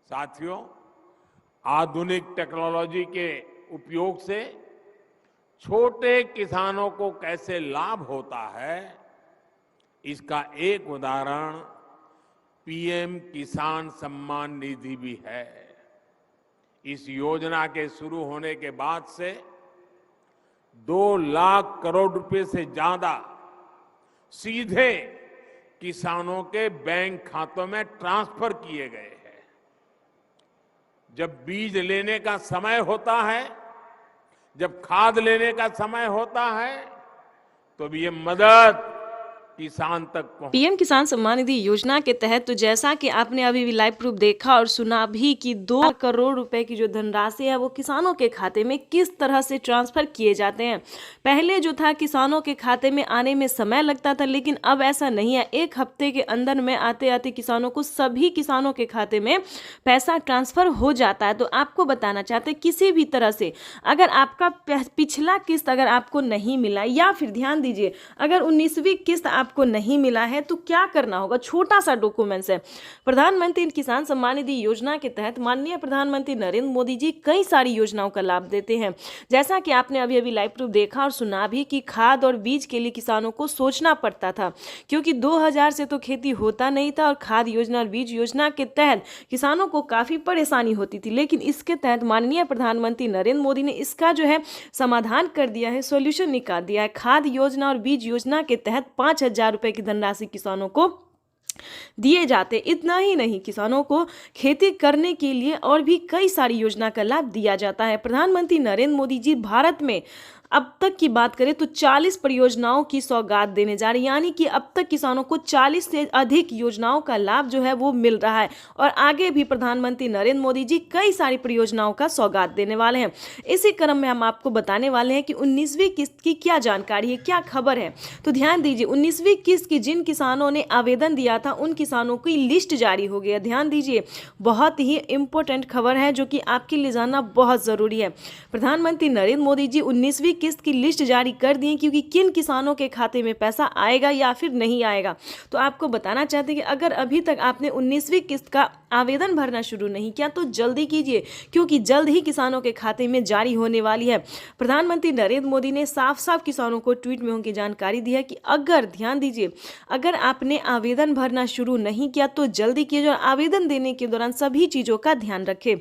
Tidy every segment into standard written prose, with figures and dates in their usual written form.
साथियों, आधुनिक टेक्नोलॉजी के उपयोग से छोटे किसानों को कैसे लाभ होता है, इसका एक उदाहरण पीएम किसान सम्मान निधि भी है। इस योजना के शुरू होने के बाद से 2 लाख करोड़ रुपए से ज्यादा सीधे किसानों के बैंक खातों में ट्रांसफर किए गए हैं। जब बीज लेने का समय होता है, जब खाद लेने का समय होता है, तो ये मदद किसान तक पहुंच। पीएम किसान सम्मान निधि योजना के तहत तो जैसा कि आपने अभी भी लाइव प्रूफ देखा और सुना भी कि 2 करोड़ रुपए की जो धनराशि है वो किसानों के खाते में किस तरह से ट्रांसफर किए जाते हैं। पहले जो था किसानों के खाते में आने में समय लगता था, लेकिन अब ऐसा नहीं है। 1 हफ्ते के अंदर में आते आते किसानों को सभी किसानों के खाते में पैसा ट्रांसफर हो जाता है। तो आपको बताना चाहते हैं, किसी भी तरह से अगर आपका पिछला किस्त अगर आपको नहीं मिला, या फिर ध्यान दीजिए अगर 19वीं किस्त आपको नहीं मिला है, तो क्या करना होगा। छोटा सा डॉक्यूमेंट्स है। प्रधानमंत्री किसान सम्मान निधि योजना के तहत माननीय प्रधानमंत्री नरेंद्र मोदी जी कई सारी योजनाओं का लाभ देते हैं। जैसा कि आपने अभी अभी लाइव प्रूफ देखा और सुना भी कि खाद और बीज के लिए किसानों को सोचना पड़ता था, क्योंकि 2000 से तो खेती होता नहीं था और खाद योजना और बीज योजना के तहत किसानों को काफी परेशानी होती थी। लेकिन इसके तहत माननीय प्रधानमंत्री नरेंद्र मोदी ने इसका जो है समाधान कर दिया है, सॉल्यूशन निकाल दिया है। खाद योजना और बीज योजना के तहत 5000 रुपए की धनराशि किसानों को दिए जाते। इतना ही नहीं, किसानों को खेती करने के लिए और भी कई सारी योजना का लाभ दिया जाता है। प्रधानमंत्री नरेंद्र मोदी जी भारत में अब तक की बात करें तो 40 परियोजनाओं की सौगात देने जा रही है, यानी कि अब तक किसानों को 40 से अधिक योजनाओं का लाभ जो है वो मिल रहा है। और आगे भी प्रधानमंत्री नरेंद्र मोदी जी कई सारी परियोजनाओं का सौगात देने वाले हैं। इसी क्रम में हम आपको बताने वाले हैं कि 19वीं किस्त की क्या जानकारी है, क्या खबर है। तो ध्यान दीजिए, 19वीं किस्त की जिन किसानों ने आवेदन दिया था उन किसानों की लिस्ट जारी हो गई। ध्यान दीजिए, बहुत ही इंपॉर्टेंट खबर है जो कि आपके लिए जानना बहुत जरूरी है। प्रधानमंत्री नरेंद्र मोदी जी 19वीं किस्त की लिस्ट जारी कर दी है, क्योंकि किन किसानों के खाते में पैसा आएगा या फिर नहीं आएगा। तो आपको बताना चाहते हैं कि अगर अभी तक आपने 19वीं किस्त का आवेदन भरना शुरू नहीं किया तो जल्दी कीजिए, क्योंकि जल्द ही किसानों के खाते में जारी होने वाली है। प्रधानमंत्री नरेंद्र मोदी ने साफ साफ किसानों को ट्वीट में उनकी जानकारी दी है कि अगर, ध्यान दीजिए, अगर आपने आवेदन भरना शुरू नहीं किया तो जल्दी कीजिए और आवेदन देने के दौरान सभी चीजों का ध्यान रखें,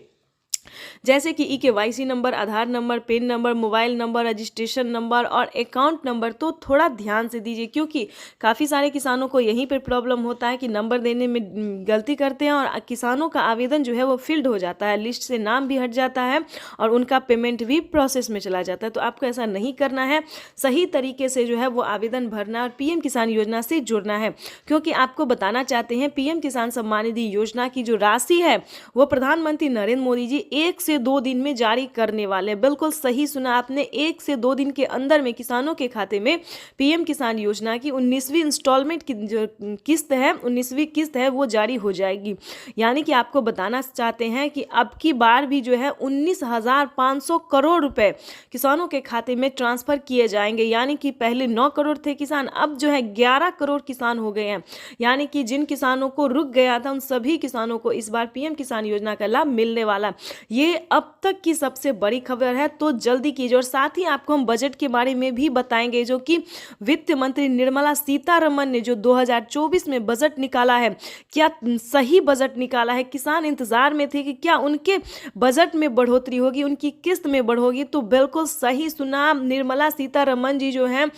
जैसे कि KYC number, Aadhaar number, PAN number, mobile number, registration number और अकाउंट नंबर। तो थोड़ा ध्यान से दीजिए, क्योंकि काफ़ी सारे किसानों को यहीं पर प्रॉब्लम होता है कि नंबर देने में गलती करते हैं और किसानों का आवेदन जो है वो फील्ड हो जाता है, लिस्ट से नाम भी हट जाता है और उनका पेमेंट भी प्रोसेस में चला जाता है। तो आपको ऐसा नहीं करना है, सही तरीके से जो है वो आवेदन भरना और PM किसान योजना से जुड़ना है। क्योंकि आपको बताना चाहते हैं, PM किसान सम्मान निधि योजना की जो राशि है वो प्रधानमंत्री नरेंद्र मोदी जी 1 से 2 दिन में जारी करने वाले। बिल्कुल सही सुना आपने, 1 से 2 दिन के अंदर में किसानों के खाते में PM किसान योजना की 19वीं इंस्टॉलमेंट की जो किस्त है, 19वीं किस्त है, वो जारी हो जाएगी। यानी कि आपको बताना चाहते हैं कि अब की बार भी जो है 19,500 करोड़ रुपए किसानों के खाते में ट्रांसफर किए जाएंगे। यानी कि पहले 9 करोड़ थे किसान, अब जो है 11 करोड़ किसान हो गए हैं। यानी कि जिन किसानों को रुक गया था उन सभी किसानों को इस बार PM किसान योजना का लाभ मिलने वाला। ये अब तक की सबसे बड़ी खबर है, तो जल्दी कीजिए। और साथ ही आपको हम बजट के बारे में भी बताएंगे, जो कि वित्त मंत्री निर्मला सीतारमण ने जो 2024 में बजट निकाला है, क्या सही बजट निकाला है। किसान इंतजार में थे कि क्या उनके बजट में बढ़ोतरी होगी, उनकी किस्त में बढ़ोगी। तो बिल्कुल सही सुना, निर्मला सीतारमण जी जो है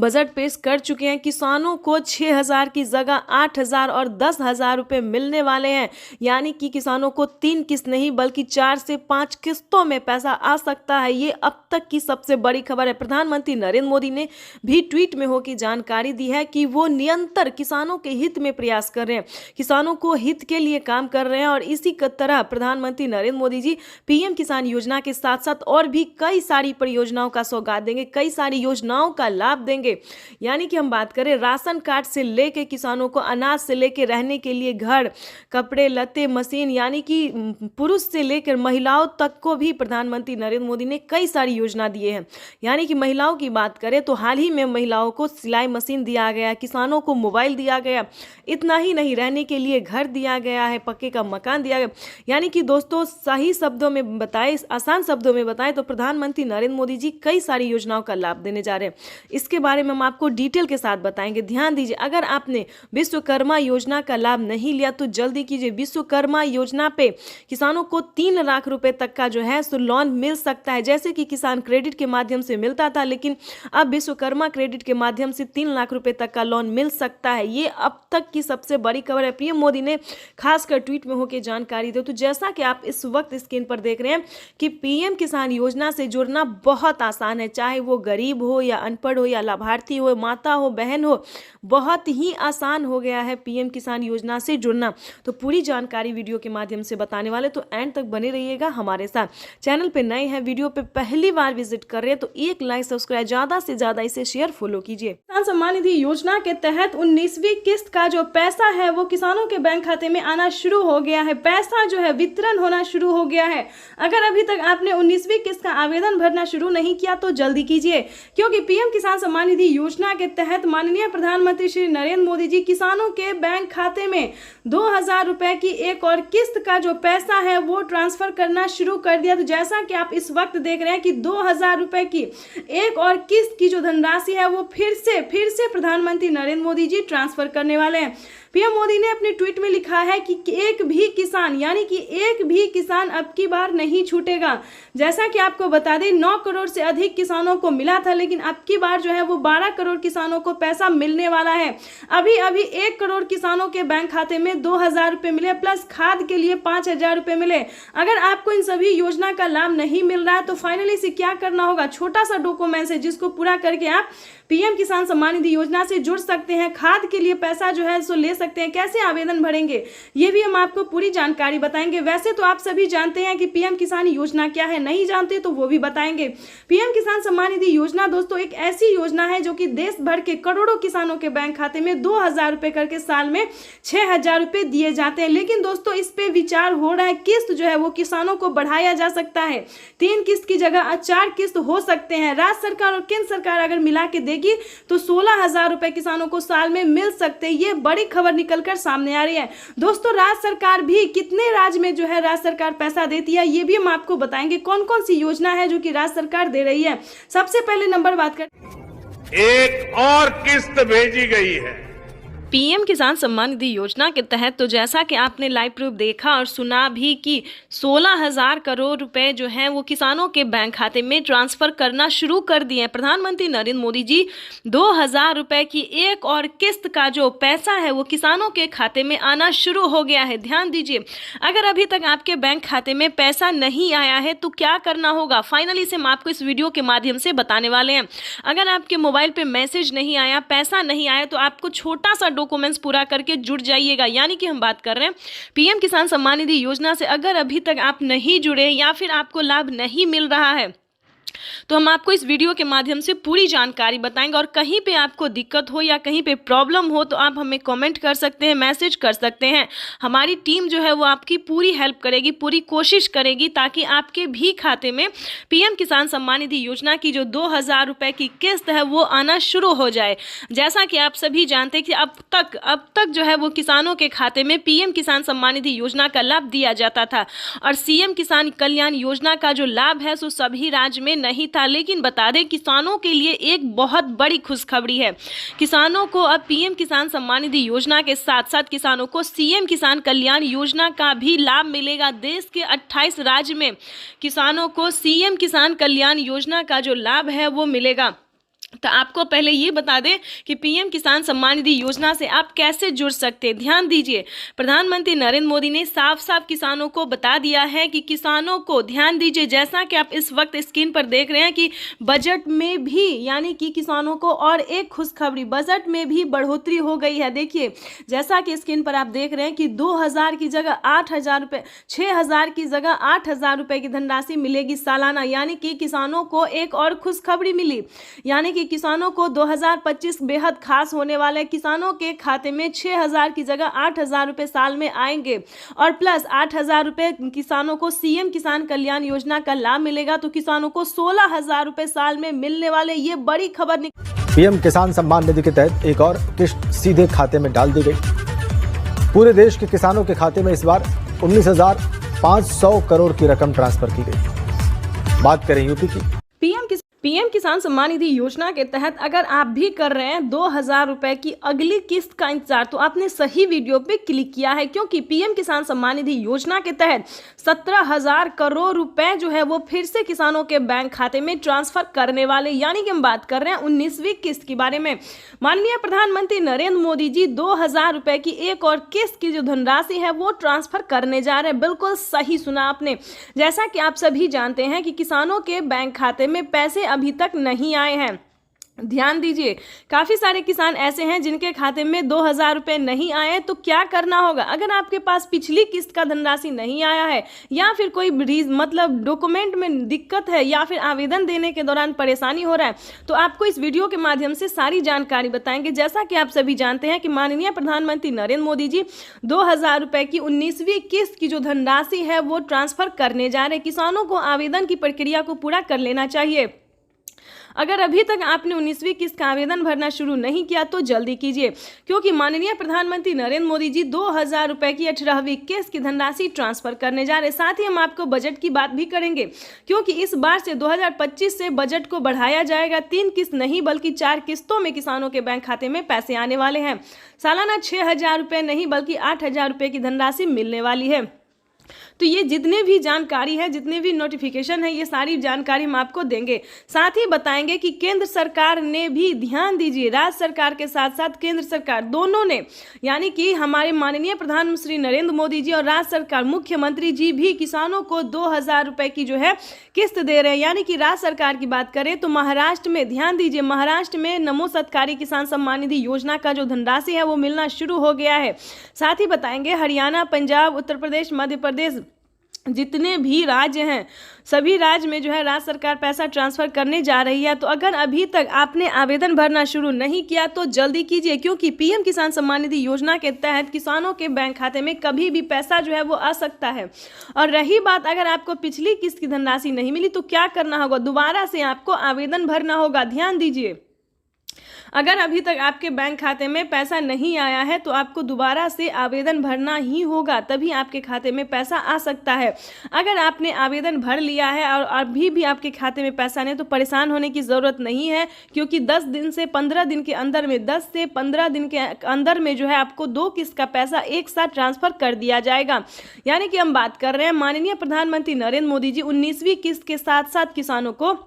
बजट पेश कर चुके हैं। किसानों को 6,000 की जगह 8,000 और 10,000 रुपए मिलने वाले हैं। यानी कि किसानों को 3 किस्त नहीं बल्कि 4 से 5 किस्तों में पैसा आ सकता है। ये अब तक की सबसे बड़ी खबर है। प्रधानमंत्री नरेंद्र मोदी ने भी ट्वीट में होकर जानकारी दी है कि वो निरंतर किसानों के हित में प्रयास कर रहे हैं, किसानों को हित के लिए काम कर रहे हैं। और इसी तरह प्रधानमंत्री नरेंद्र मोदी जी PM किसान योजना के साथ साथ और भी कई सारी परियोजनाओं का सौगात देंगे, कई सारी योजनाओं का लाभ देंगे। देंगे। यानी कि हम बात करें राशन कार्ड से लेके किसानों को अनाज से लेके रहने के लिए घर, कपड़े लत्ते, मशीन, यानी कि पुरुष से लेकर महिलाओं तक को भी प्रधानमंत्री नरेंद्र मोदी ने कई सारी योजना दिए हैं। यानी कि महिलाओं की बात करें तो हाल ही में महिलाओं को सिलाई मशीन दिया गया, किसानों को मोबाइल दिया गया, इतना ही नहीं रहने के लिए घर दिया गया है, पक्के का मकान दिया गया। यानी कि दोस्तों सही शब्दों में बताएं, आसान शब्दों में बताएं तो प्रधानमंत्री नरेंद्र मोदी जी कई सारी योजनाओं का लाभ देने जा रहे हैं। इसके बारे में हम आपको डिटेल के साथ बताएंगे। ध्यान दीजिए, अगर आपने विश्वकर्मा योजना का लाभ नहीं लिया तो जल्दी कीजिए। विश्वकर्मा योजना पे किसानों को 3 लाख रुपए तक का जो है सो लोन मिल सकता है। जैसे कि किसान क्रेडिट के माध्यम से मिलता था, लेकिन अब विश्वकर्मा क्रेडिट के माध्यम से 3 लाख रुपए तक का लोन मिल सकता है। ये अब तक की सबसे बड़ी खबर है। पीएम मोदी ने खासकर ट्वीट में होकर जानकारी दी। तो जैसा कि आप इस वक्त स्क्रीन पर देख रहे हैं कि पीएम किसान योजना से जुड़ना बहुत आसान है, चाहे वो गरीब हो या अनपढ़ हो या लाभार्थी हो, माता हो, बहन हो, बहुत ही आसान हो गया है पीएम किसान योजना से जुड़ना। तो पूरी जानकारी वीडियो के माध्यम से बताने वाले, तो एंड तक बने रहिएगा हमारे साथ। चैनल पे नए हैं, वीडियो पे पहली बार विजिट कर रहे हैं तो एक लाइक, सब्सक्राइब, ज्यादा से ज्यादा इसे शेयर, फॉलो कीजिए। किसान सम्मान निधि योजना के तहत 19वीं किस्त का जो पैसा है वो किसानों के बैंक खाते में आना शुरू हो गया है। पैसा जो है वितरण होना शुरू हो गया है। अगर अभी तक आपने 19वीं किस्त का आवेदन भरना शुरू नहीं किया तो जल्दी कीजिए, क्योंकि पीएम किसान सम्मान निधि योजना के तहत माननीय प्रधानमंत्री श्री नरेंद्र मोदी जी किसानों के बैंक खाते में 2000 रुपए की एक और किस्त का जो पैसा है वो ट्रांसफर करना शुरू कर दिया। तो जैसा कि आप इस वक्त देख रहे हैं कि 2000 रुपए की एक और किस्त की जो धनराशि है वो फिर से प्रधानमंत्री नरेंद्र मोदी जी ट्रांसफर करने वाले हैं। पीएम मोदी ने अपने ट्वीट में लिखा है कि एक भी किसान, यानी कि एक भी किसान अब की बार नहीं छूटेगा। जैसा कि आपको बता दें 9 करोड़ से अधिक किसानों को मिला था, लेकिन अब की बार जो है वो 12 करोड़ किसानों को पैसा मिलने वाला है। अभी 1 करोड़ किसानों के बैंक खाते में 2000 रुपए मिले, प्लस खाद के लिए 5000 रुपए मिले। अगर आपको इन सभी योजना का लाभ नहीं मिल रहा है तो फाइनली से क्या करना होगा, छोटा सा डॉक्यूमेंट है जिसको पूरा करके आप पीएम किसान सम्मान निधि योजना से जुड़ सकते हैं। खाद के लिए पैसा जो है सो ले सकते हैं। कैसे आवेदन भरेंगे ये भी हम आपको पूरी जानकारी बताएंगे। वैसे तो आप सभी जानते हैं कि पीएम किसान योजना क्या है, नहीं जानते तो वो भी बताएंगे। पीएम किसान सम्मान निधि योजना दोस्तों एक ऐसी योजना है जो कि देश भर के करोड़ों किसानों के बैंक खाते में 2000 रुपए करके साल में 6000 रुपए दिए जाते हैं। लेकिन दोस्तों इस पे विचार हो रहा है, किस्त जो है वो किसानों को बढ़ाया जा सकता है। 3 किस्त की जगह 4 किस्त हो सकते हैं। राज्य सरकार और केंद्र सरकार अगर मिला के देगी तो 16,000 रुपए किसानों को साल में मिल सकते हैं। ये बड़ी खबर निकलकर सामने आ रही है। दोस्तों राज्य सरकार भी कितने राज्य में जो है राज्य सरकार पैसा देती है ये भी हम आपको बताएंगे। कौन कौन सी योजना है जो कि राज्य सरकार दे रही है। सबसे पहले नंबर बात कर, एक और किस्त भेजी गई है पीएम किसान सम्मान निधि योजना के तहत। तो जैसा कि आपने लाइव प्रूफ देखा और सुना भी कि 16,000 करोड़ रुपए जो हैं वो किसानों के बैंक खाते में ट्रांसफर करना शुरू कर दिए हैं। प्रधानमंत्री नरेंद्र मोदी जी 2000 रुपए की एक और किस्त का जो पैसा है वो किसानों के खाते में आना शुरू हो गया है। ध्यान दीजिए, अगर अभी तक आपके बैंक खाते में पैसा नहीं आया है तो क्या करना होगा, फाइनली से हम आपको इस वीडियो के माध्यम से बताने वाले हैं। अगर आपके मोबाइल पे मैसेज नहीं आया, पैसा नहीं आया तो आपको छोटा सा डॉक्यूमेंट्स पूरा करके जुड़ जाइएगा। यानी कि हम बात कर रहे हैं पीएम किसान सम्मान निधि योजना से अगर अभी तक आप नहीं जुड़े या फिर आपको लाभ नहीं मिल रहा है तो हम आपको इस वीडियो के माध्यम से पूरी जानकारी बताएंगे। और कहीं पे आपको दिक्कत हो या कहीं पे प्रॉब्लम हो तो आप हमें कमेंट कर सकते हैं, मैसेज कर सकते हैं। हमारी टीम जो है वो आपकी पूरी हेल्प करेगी, पूरी कोशिश करेगी ताकि आपके भी खाते में पीएम किसान सम्मान निधि योजना की जो 2000 रुपए की किस्त है वो आना शुरू हो जाए। जैसा कि आप सभी जानते हैं कि अब तक जो है वो किसानों के खाते में पीएम किसान सम्मान निधि योजना का लाभ दिया जाता था और सीएम किसान कल्याण योजना का जो लाभ है सो सभी राज्य में नहीं था। लेकिन बता दें किसानों के लिए एक बहुत बड़ी खुशखबरी है। किसानों को अब पीएम किसान सम्मान निधि योजना के साथ साथ किसानों को सीएम किसान कल्याण योजना का भी लाभ मिलेगा। देश के 28 राज्य में किसानों को सीएम किसान कल्याण योजना का जो लाभ है वो मिलेगा। तो आपको पहले ये बता दें कि पीएम किसान सम्मान निधि योजना से आप कैसे जुड़ सकते हैं। ध्यान दीजिए, प्रधानमंत्री नरेंद्र मोदी ने साफ साफ किसानों को बता दिया है कि किसानों को, ध्यान दीजिए, जैसा कि आप इस वक्त स्क्रीन पर देख रहे हैं कि बजट में भी, यानी कि किसानों को और एक खुशखबरी, बजट में भी बढ़ोतरी हो गई है। देखिए जैसा कि स्क्रीन पर आप देख रहे हैं कि 2000 की जगह 8000 रुपये, 6000 की जगह 8000 रुपये की धनराशि मिलेगी सालाना। यानी कि किसानों को एक और खुशखबरी मिली, यानी कि किसानों को 2025 बेहद खास होने वाले। किसानों के खाते में 6,000 की जगह 8,000 रुपए साल में आएंगे और प्लस 8,000 रुपए किसानों को सीएम किसान कल्याण योजना का लाभ मिलेगा। तो किसानों को 16,000 रुपए साल में मिलने वाले, ये बड़ी खबर। पीएम किसान सम्मान निधि के तहत एक और किस्त सीधे खाते में डाल दी गई। पूरे देश के किसानों के खाते में इस बार 19,500 करोड़ की रकम ट्रांसफर की गई। बात करें यूपी की। पीएम किसान सम्मान निधि योजना के तहत अगर आप भी कर रहे हैं 2,000 रुपए की अगली किस्त का इंतजार, तो आपने सही वीडियो पे क्लिक किया है, क्योंकि पीएम किसान सम्मान निधि योजना के तहत 17,000 करोड़ रुपए जो है वो फिर से किसानों के बैंक खाते में ट्रांसफर करने वाले, यानी कि हम बात कर रहे हैं 19वीं किस्त के बारे में। माननीय प्रधानमंत्री नरेंद्र मोदी जी 2,000 रुपए की एक और किस्त की जो धनराशि है वो ट्रांसफर करने जा रहे हैं। बिल्कुल सही सुना आपने। जैसा कि आप सभी जानते हैं कि किसानों के बैंक खाते में पैसे अभी तक नहीं आए हैं। ध्यान दीजिए, काफी सारे किसान ऐसे हैं जिनके खाते में 2,000 रुपए नहीं आए। तो क्या करना होगा? अगर आपके पास पिछली किस्त का धनराशि नहीं आया है, या फिर कोई मतलब डॉक्यूमेंट में दिक्कत है, या फिर आवेदन देने के दौरान परेशानी हो रहा है, तो आपको इस वीडियो के माध्यम से सारी जानकारी बताएंगे। जैसा कि आप सभी जानते हैं कि माननीय प्रधानमंत्री नरेंद्र मोदी जी 2,000 रुपए की 19वीं किस्त की जो धनराशि है वो ट्रांसफर करने जा रहे हैं। किसानों को आवेदन की प्रक्रिया को पूरा कर लेना चाहिए। अगर अभी तक आपने 19वीं किस्त का आवेदन भरना शुरू नहीं किया तो जल्दी कीजिए, क्योंकि माननीय प्रधानमंत्री नरेंद्र मोदी जी 2,000 रुपए की 18वीं किस्त की धनराशि ट्रांसफर करने जा रहे हैं। साथ ही हम आपको बजट की बात भी करेंगे, क्योंकि इस बार से 2025 से बजट को बढ़ाया जाएगा। 3 किस्त नहीं बल्कि 4 किस्तों में किसानों के बैंक खाते में पैसे आने वाले हैं। सालाना 6,000 रुपए नहीं बल्कि 8,000 रुपए की धनराशि मिलने वाली है। तो ये जितने भी जानकारी है, जितने भी नोटिफिकेशन है, ये सारी जानकारी हम आपको देंगे। साथ ही बताएंगे कि केंद्र सरकार ने भी, ध्यान दीजिए, राज्य सरकार के साथ साथ केंद्र सरकार दोनों ने, यानी कि हमारे माननीय प्रधानमंत्री श्री नरेंद्र मोदी जी और राज्य सरकार मुख्यमंत्री जी भी किसानों को 2,000 रुपए की जो है किस्त दे रहे हैं। यानी कि राज्य सरकार की बात करें तो महाराष्ट्र में, ध्यान दीजिए, महाराष्ट्र में नमो सत्कारी किसान सम्मान निधि योजना का जो धनराशि है वो मिलना शुरू हो गया है। साथ ही बताएंगे हरियाणा, पंजाब, उत्तर प्रदेश, मध्य प्रदेश, जितने भी राज्य हैं, सभी राज्य में जो है राज्य सरकार पैसा ट्रांसफर करने जा रही है। तो अगर अभी तक आपने आवेदन भरना शुरू नहीं किया तो जल्दी कीजिए, क्योंकि पीएम किसान सम्मान निधि योजना के तहत किसानों के बैंक खाते में कभी भी पैसा जो है वो आ सकता है। और रही बात, अगर आपको पिछली किस्त की धनराशि नहीं मिली तो क्या करना होगा? दोबारा से आपको आवेदन भरना होगा। ध्यान दीजिए, अगर अभी तक आपके बैंक खाते में पैसा नहीं आया है तो आपको दोबारा से आवेदन भरना ही होगा, तभी आपके खाते में पैसा आ सकता है। अगर आपने आवेदन भर लिया है और अभी भी आपके खाते में पैसा नहीं, तो परेशान होने की ज़रूरत नहीं है, क्योंकि 10 दिन से 15 दिन के अंदर में, 10 से 15 दिन के अंदर में जो है आपको 2 किस्त का पैसा एक साथ ट्रांसफर कर दिया जाएगा। यानी कि हम बात कर रहे हैं माननीय प्रधानमंत्री नरेंद्र मोदी जी 19वीं किस्त के साथ साथ किसानों को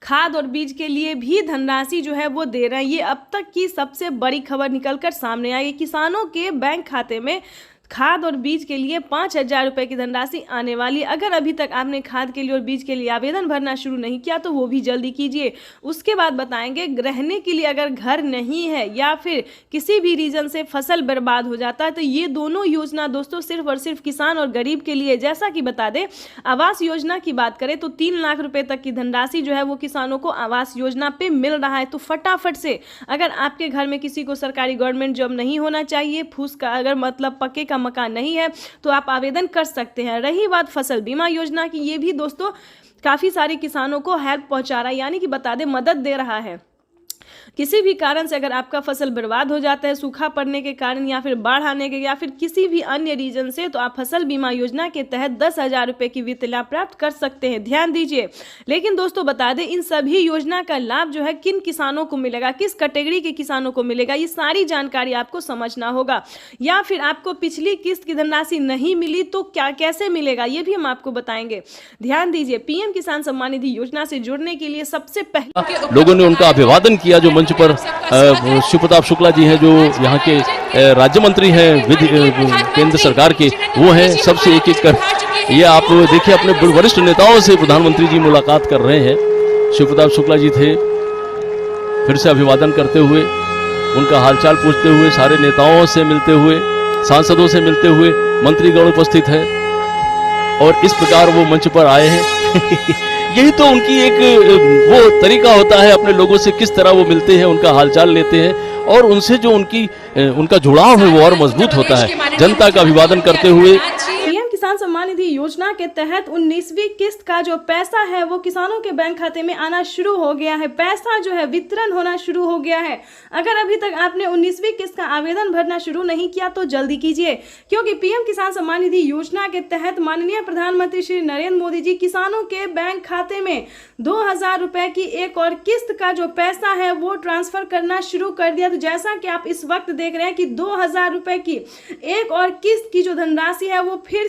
खाद और बीज के लिए भी धनराशि जो है वो दे रहे हैं। ये अब तक की सबसे बड़ी खबर निकलकर सामने आई। किसानों के बैंक खाते में खाद और बीज के लिए 5,000 रुपए की धनराशि आने वाली। अगर अभी तक आपने खाद के लिए और बीज के लिए आवेदन भरना शुरू नहीं किया तो वो भी जल्दी कीजिए। उसके बाद बताएंगे रहने के लिए अगर घर नहीं है या फिर किसी भी रीजन से फसल बर्बाद हो जाता है, तो ये दोनों योजना दोस्तों सिर्फ और सिर्फ किसान और गरीब के लिए। जैसा कि बता दें, आवास योजना की बात करें तो 3 लाख रुपए तक की धनराशि जो है वो किसानों को आवास योजना पे मिल रहा है। तो फटाफट से, अगर आपके घर में किसी को सरकारी गवर्नमेंट जॉब नहीं होना चाहिए, फूस का अगर मतलब पक्के का मकान नहीं है, तो आप आवेदन कर सकते हैं। रही बात फसल बीमा योजना की, ये भी दोस्तों काफी सारे किसानों को हेल्प पहुंचा रहा है, यानी कि बता दें मदद दे रहा है। किसी भी कारण से अगर आपका फसल बर्बाद हो जाता है, सूखा पड़ने के कारण या फिर बाढ़ आने के या फिर किसी भी अन्य रीजन से, तो आप फसल बीमा योजना के तहत 10,000 रुपए की वित्त लाभ प्राप्त कर सकते हैं। ध्यान दीजिए, लेकिन दोस्तों बता दें इन सभी योजना का लाभ जो है किन किसानों को मिलेगा, किस कैटेगरी के किसानों को मिलेगा, ये सारी जानकारी आपको समझना होगा। या फिर आपको पिछली किस्त की धनराशि नहीं मिली तो क्या कैसे मिलेगा, ये भी हम आपको बताएंगे। ध्यान दीजिए, पीएम किसान सम्मान निधि योजना से जुड़ने के लिए सबसे पहले लोगों ने उनका अभिवादन किया। जो मंच पर शिवप्रताप शुक्ला जी हैं, जो यहाँ के राज्य मंत्री हैं केंद्र सरकार के, वो हैं। सबसे एक एक कर ये आप देखिए, अपने वरिष्ठ नेताओं से प्रधानमंत्री जी मुलाकात कर रहे हैं। शिवप्रताप शुक्ला जी थे, फिर से अभिवादन करते हुए, उनका हालचाल पूछते हुए, सारे नेताओं से मिलते हुए, सांसदों से मिलते हुए, मंत्रीगण उपस्थित है और इस प्रकार वो मंच पर आए हैं। यही तो उनकी एक वो तरीका होता है, अपने लोगों से किस तरह वो मिलते हैं, उनका हालचाल लेते हैं और उनसे जो उनका जुड़ाव है वो और मजबूत होता है। जनता का अभिवादन करते हुए पीएम किसान सम्मान निधि योजना के तहत 19वीं किस्त का जो पैसा है वो किसानों के बैंक खाते में आना शुरू हो गया है। पैसा जो है वितरण होना शुरू हो गया है। अगर अभी तक आपने 19वीं किस्त का आवेदन भरना शुरू नहीं किया तो जल्दी कीजिए, क्योंकि पीएम किसान सम्मान निधि योजना के तहत माननीय प्रधानमंत्री श्री नरेंद्र मोदी जी किसानों के बैंक खाते में 2000 रुपए की एक और किस्त का जो पैसा है वो ट्रांसफर करना शुरू कर दिया। तो जैसा कि आप इस वक्त देख रहे हैं कि 2000 रुपए की एक और किस्त की जो धनराशि है वो फिर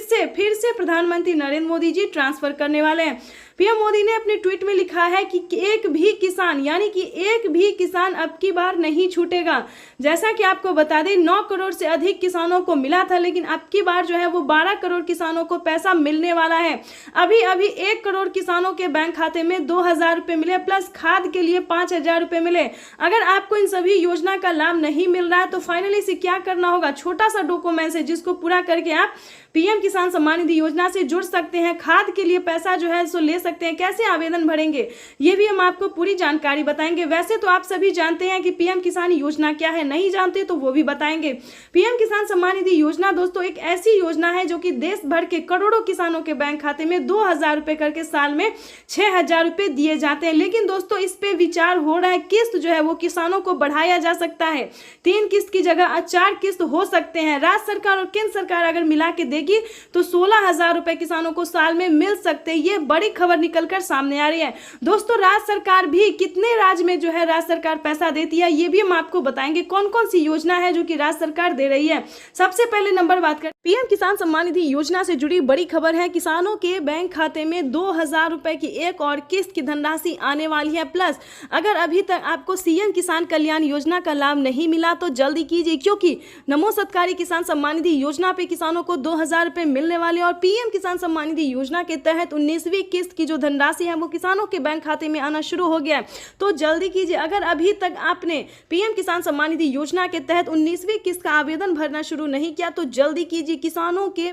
से प्रधानमंत्री नरेंद्र मोदी जी ट्रांसफर करने वाले हैं। पीएम मोदी ने अपने ट्वीट में लिखा है कि एक भी किसान, यानी कि एक भी किसान अब की बार नहीं छूटेगा। जैसा कि आपको बता दें 9 करोड़ से अधिक किसानों को मिला था, लेकिन अब की बार जो है वो 12 करोड़ किसानों को पैसा मिलने वाला है। अभी 1 करोड़ किसानों के बैंक खाते में 2000 रुपए मिले, प्लस खाद के लिए 5000 रुपए मिले। अगर आपको इन सभी योजना का लाभ नहीं मिल रहा है तो फाइनली इसे क्या करना होगा, छोटा सा डॉक्यूमेंट है जिसको पूरा करके आप पीएम किसान सम्मान निधि योजना से जुड़ सकते हैं। खाद के लिए पैसा जो है सो ले सकते हैं। कैसे आवेदन भरेंगे ये भी हम आपको पूरी जानकारी बताएंगे। वैसे तो आप सभी जानते हैं कि पीएम किसान योजना क्या है, नहीं जानते तो वो भी बताएंगे। पीएम किसान सम्मान निधि योजना दोस्तों एक ऐसी योजना है जो कि देश भर के करोड़ों किसानों के बैंक खाते में 2000 रुपए करके साल में 6000 रुपए दिए जाते हैं। लेकिन दोस्तों इस पे विचार हो रहा है, किस्त जो है वो किसानों को बढ़ाया जा सकता है। 3 किस्त की जगह 4 किस्त हो सकते हैं। राज्य सरकार और केंद्र सरकार अगर मिला के देगी तो 16000 रुपए किसानों को साल में मिल सकते हैं। ये बड़ी खबर निकलकर सामने आ रही है। दोस्तों राज्य सरकार भी कितने राज्य में जो है राज्य सरकार पैसा देती है ये भी हम आपको बताएंगे। कौन कौन सी योजना है जो कि राज्य सरकार दे रही है। सबसे पहले नंबर बात करें पीएम किसान सम्मान निधि योजना से जुड़ी बड़ी खबर है। किसानों के बैंक खाते में 2000 रुपए की एक और किस्त की धनराशि आने वाली है। प्लस अगर अभी तक आपको सीएम किसान कल्याण योजना का लाभ नहीं मिला तो जल्दी कीजिए, क्योंकि नमो सत्कारी किसान सम्मान निधि योजना पे किसानों को 2000 रुपए मिलने वाले और पीएम किसान सम्मान निधि योजना के तहत 19वीं किस्त की जो धनराशि है वो किसानों के बैंक खाते में आना शुरू हो गया है। तो जल्दी कीजिए। अगर अभी तक आपने पीएम किसान सम्मान निधि योजना के तहत 19वीं किस्त का आवेदन भरना शुरू नहीं किया तो जल्दी कीजिए। किसानों के